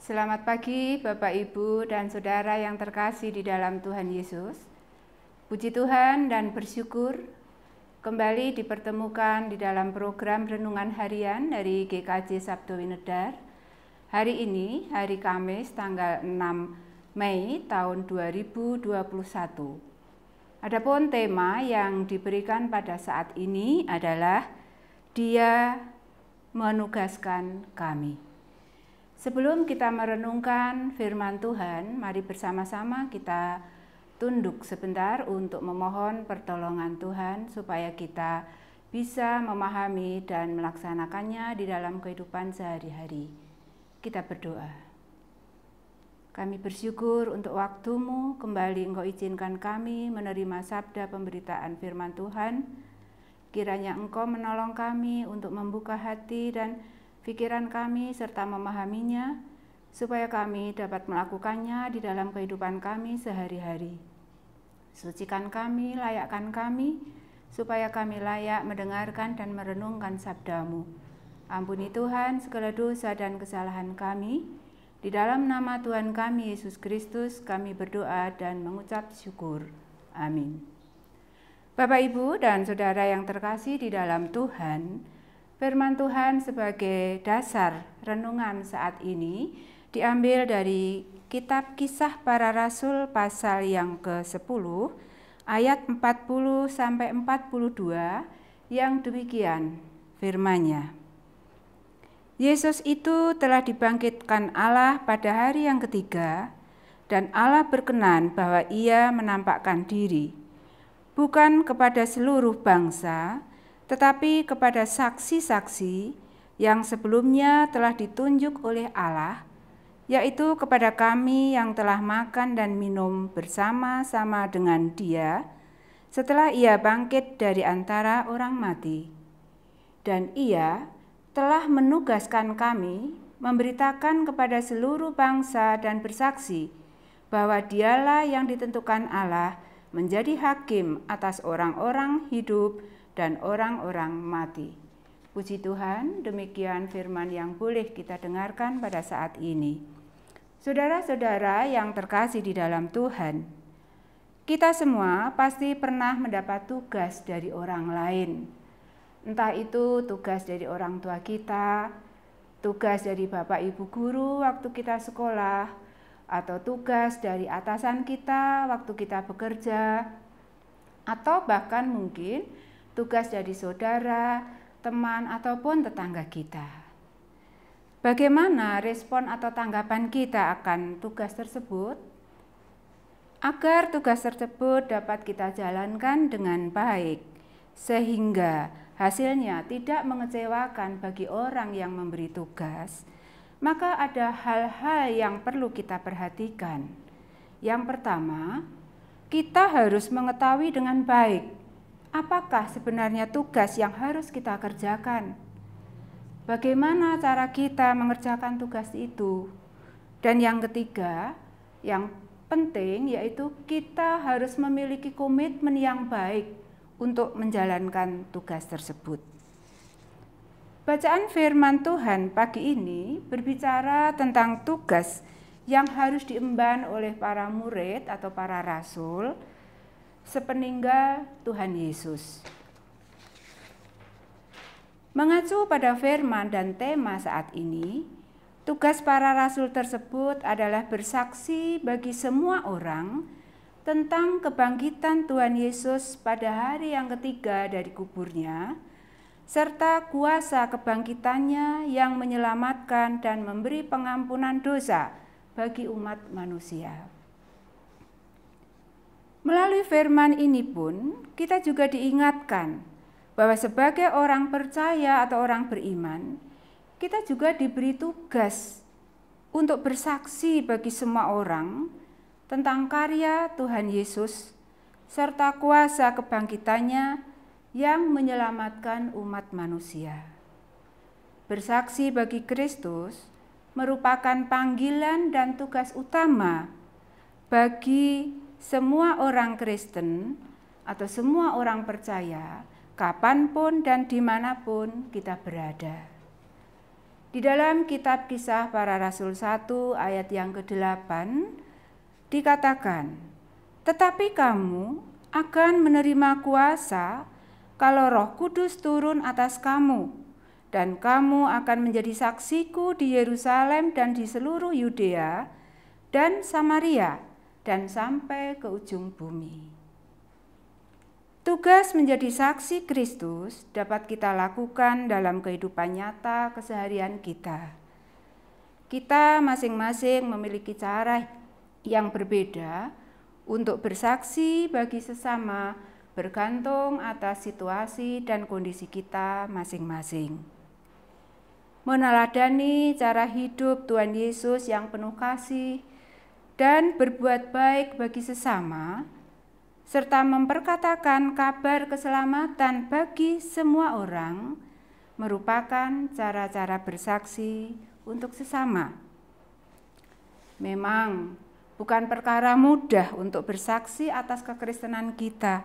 Selamat pagi Bapak Ibu dan Saudara yang terkasih di dalam Tuhan Yesus. Puji Tuhan dan bersyukur kembali dipertemukan di dalam program Renungan Harian dari GKJ Sabdo Winedar. Hari ini, hari Kamis tanggal 6 Mei tahun 2021. Adapun tema yang diberikan pada saat ini adalah Dia menugaskan kami. Sebelum kita merenungkan firman Tuhan, mari bersama-sama kita tunduk sebentar untuk memohon pertolongan Tuhan supaya kita bisa memahami dan melaksanakannya di dalam kehidupan sehari-hari. Kita berdoa. Kami bersyukur untuk waktu-Mu, kembali Engkau izinkan kami menerima sabda pemberitaan firman Tuhan. Kiranya Engkau menolong kami untuk membuka hati dan pikiran kami serta memahaminya, supaya kami dapat melakukannya di dalam kehidupan kami sehari-hari. Sucikan kami, layakkan kami, supaya kami layak mendengarkan dan merenungkan sabda-Mu. Ampuni Tuhan segala dosa dan kesalahan kami. Di dalam nama Tuhan kami, Yesus Kristus, kami berdoa dan mengucap syukur. Amin. Bapak, Ibu, dan Saudara yang terkasih di dalam Tuhan, firman Tuhan sebagai dasar renungan saat ini diambil dari kitab Kisah Para Rasul pasal yang ke-10 ayat 40 sampai 42 yang demikian firman-Nya. Yesus itu telah dibangkitkan Allah pada hari yang ketiga, dan Allah berkenan bahwa Ia menampakkan diri bukan kepada seluruh bangsa, tetapi kepada saksi-saksi yang sebelumnya telah ditunjuk oleh Allah, yaitu kepada kami yang telah makan dan minum bersama-sama dengan Dia setelah Ia bangkit dari antara orang mati. Dan Ia telah menugaskan kami memberitakan kepada seluruh bangsa dan bersaksi bahwa Dialah yang ditentukan Allah menjadi hakim atas orang-orang hidup dan orang-orang mati. Puji Tuhan, demikian firman yang boleh kita dengarkan pada saat ini. Saudara-saudara yang terkasih di dalam Tuhan, kita semua pasti pernah mendapat tugas dari orang lain. Entah itu tugas dari orang tua kita, tugas dari Bapak Ibu guru waktu kita sekolah, atau tugas dari atasan kita waktu kita bekerja, atau bahkan mungkin tugas dari saudara, teman, ataupun tetangga kita. Bagaimana respon atau tanggapan kita akan tugas tersebut? Agar tugas tersebut dapat kita jalankan dengan baik, sehingga hasilnya tidak mengecewakan bagi orang yang memberi tugas, maka ada hal-hal yang perlu kita perhatikan. Yang pertama, kita harus mengetahui dengan baik apakah sebenarnya tugas yang harus kita kerjakan? Bagaimana cara kita mengerjakan tugas itu? Dan yang ketiga, yang penting yaitu kita harus memiliki komitmen yang baik untuk menjalankan tugas tersebut. Bacaan firman Tuhan pagi ini berbicara tentang tugas yang harus diemban oleh para murid atau para rasul sepeninggal Tuhan Yesus. Mengacu pada firman dan tema saat ini, tugas para rasul tersebut adalah bersaksi bagi semua orang tentang kebangkitan Tuhan Yesus pada hari yang ketiga dari kuburnya, serta kuasa kebangkitannya yang menyelamatkan dan memberi pengampunan dosa bagi umat manusia. Melalui firman ini pun kita juga diingatkan bahwa sebagai orang percaya atau orang beriman, kita juga diberi tugas untuk bersaksi bagi semua orang tentang karya Tuhan Yesus serta kuasa kebangkitannya yang menyelamatkan umat manusia. Bersaksi bagi Kristus merupakan panggilan dan tugas utama bagi semua orang Kristen atau semua orang percaya kapanpun dan dimanapun kita berada. Di dalam kitab Kisah Para Rasul 1 ayat yang ke-8 dikatakan, "Tetapi kamu akan menerima kuasa kalau Roh Kudus turun atas kamu, dan kamu akan menjadi saksiku di Yerusalem dan di seluruh Yudea dan Samaria dan sampai ke ujung bumi." Tugas menjadi saksi Kristus dapat kita lakukan dalam kehidupan nyata keseharian kita. Kita masing-masing memiliki cara yang berbeda untuk bersaksi bagi sesama, bergantung atas situasi dan kondisi kita masing-masing. Meneladani cara hidup Tuhan Yesus yang penuh kasih dan berbuat baik bagi sesama, serta memperkatakan kabar keselamatan bagi semua orang, merupakan cara-cara bersaksi untuk sesama. Memang bukan perkara mudah untuk bersaksi atas kekristenan kita.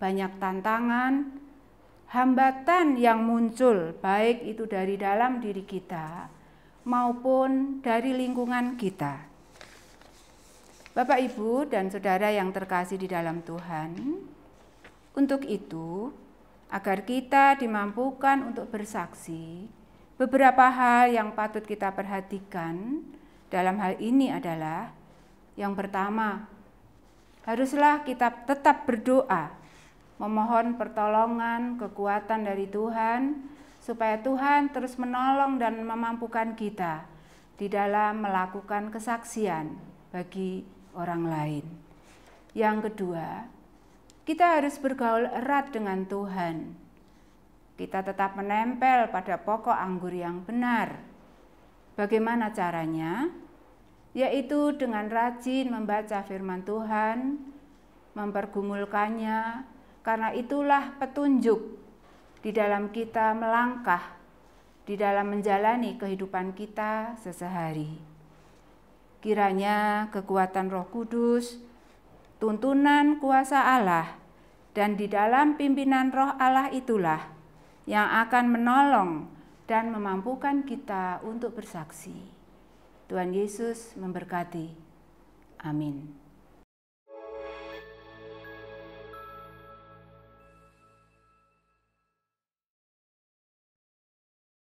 Banyak tantangan, hambatan yang muncul, baik itu dari dalam diri kita maupun dari lingkungan kita. Bapak, Ibu, dan Saudara yang terkasih di dalam Tuhan, untuk itu, agar kita dimampukan untuk bersaksi, beberapa hal yang patut kita perhatikan dalam hal ini adalah, yang pertama, haruslah kita tetap berdoa, memohon pertolongan, kekuatan dari Tuhan, supaya Tuhan terus menolong dan memampukan kita di dalam melakukan kesaksian bagi orang lain. Yang kedua, kita harus bergaul erat dengan Tuhan. Kita tetap menempel pada pokok anggur yang benar. Bagaimana caranya? Yaitu dengan rajin membaca firman Tuhan, mempergumulkannya, karena itulah petunjuk di dalam kita melangkah, di dalam menjalani kehidupan kita sehari-hari. Kiranya kekuatan Roh Kudus, tuntunan kuasa Allah, dan di dalam pimpinan Roh Allah itulah yang akan menolong dan memampukan kita untuk bersaksi. Tuhan Yesus memberkati. Amin.